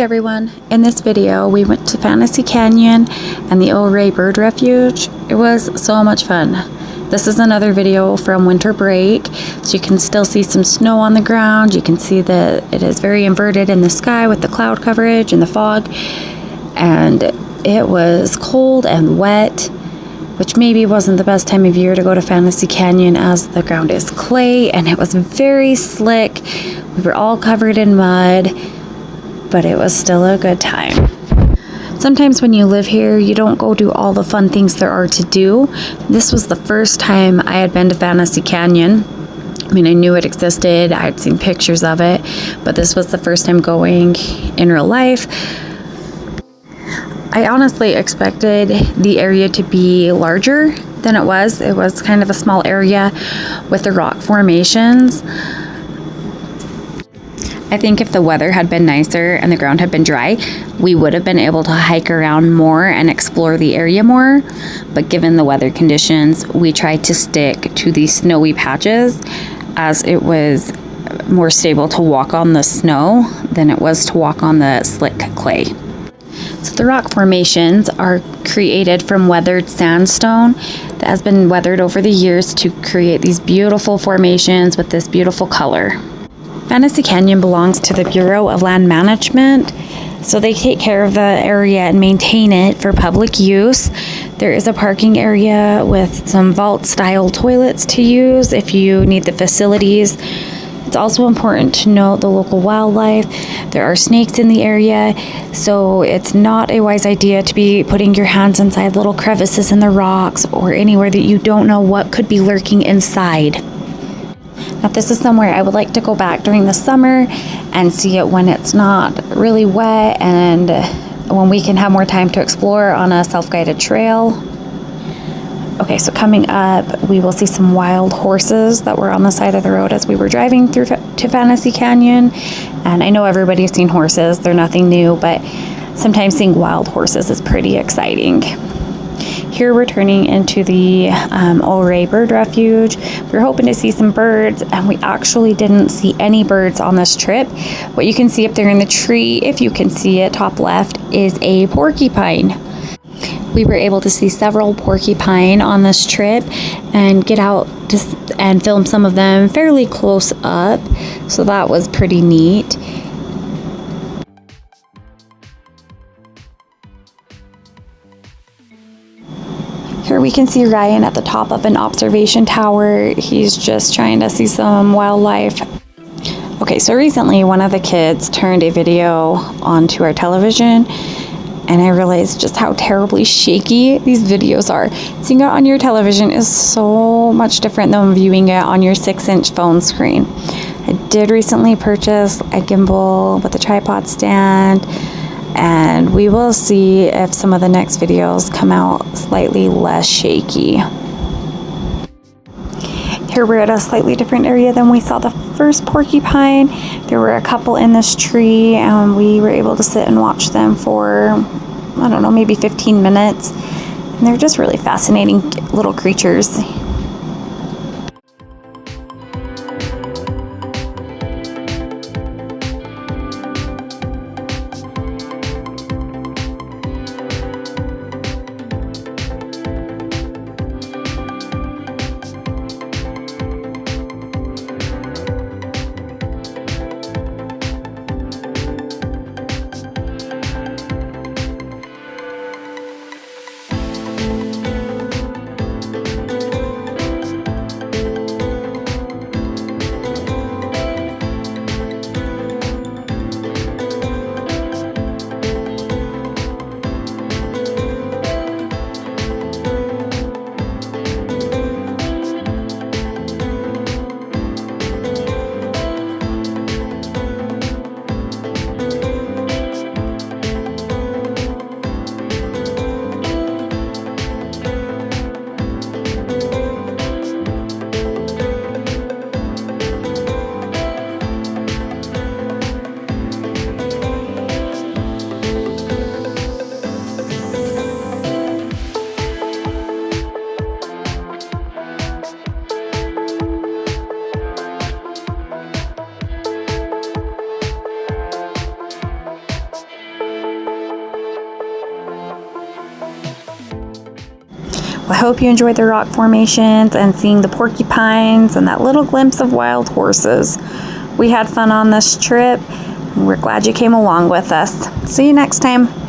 everyone, in this video we went to Fantasy Canyon and the Ouray Bird Refuge. It was so much fun. This is another video from winter break, so you can still see some snow on the ground. You can see that it is very inverted in the sky with the cloud coverage and the fog, and it was cold and wet, which maybe wasn't the best time of year to go to Fantasy Canyon as the ground is clay and it was very slick. We were all covered in mud, but it was still a good time. Sometimes when you live here, you don't go do all the fun things there are to do. This was the first time I had been to Fantasy Canyon. I mean, I knew it existed, I had seen pictures of it, but this was the first time going in real life. I honestly expected the area to be larger than it was. It was kind of a small area with the rock formations. I think if the weather had been nicer and the ground had been dry, we would have been able to hike around more and explore the area more. But given the weather conditions, we tried to stick to the snowy patches, as it was more stable to walk on the snow than it was to walk on the slick clay. So the rock formations are created from weathered sandstone that has been weathered over the years to create these beautiful formations with this beautiful color. Fantasy Canyon belongs to the Bureau of Land Management, so they take care of the area and maintain it for public use. There is a parking area with some vault-style toilets to use if you need the facilities. It's also important to note the local wildlife. There are snakes in the area, so it's not a wise idea to be putting your hands inside little crevices in the rocks or anywhere that you don't know what could be lurking inside. Now, this is somewhere I would like to go back during the summer and see it when it's not really wet and when we can have more time to explore on a self-guided trail. Okay, so coming up, we will see some wild horses that were on the side of the road as we were driving through to Fantasy Canyon. And I know everybody's seen horses, they're nothing new, but sometimes seeing wild horses is pretty exciting. Here we're turning into the Ouray Bird Refuge. We're hoping to see some birds, and we actually didn't see any birds on this trip. What you can see up there in the tree, if you can see it top left, is a porcupine. We were able to see several porcupine on this trip and get out and film some of them fairly close up, so that was pretty neat. Here we can see Ryan at the top of an observation tower. He's just trying to see some wildlife. Okay, so recently one of the kids turned a video onto our television, and I realized just how terribly shaky these videos are. Seeing it on your television is so much different than viewing it on your 6-inch phone screen. I did recently purchase a gimbal with a tripod stand, and we will see if some of the next videos come out slightly less shaky. Here we're at a slightly different area than we saw the first porcupine. There were a couple in this tree, and we were able to sit and watch them for, I don't know, maybe 15 minutes. And they're just really fascinating little creatures. I hope you enjoyed the rock formations and seeing the porcupines and that little glimpse of wild horses. We had fun on this trip. We're glad you came along with us. See you next time.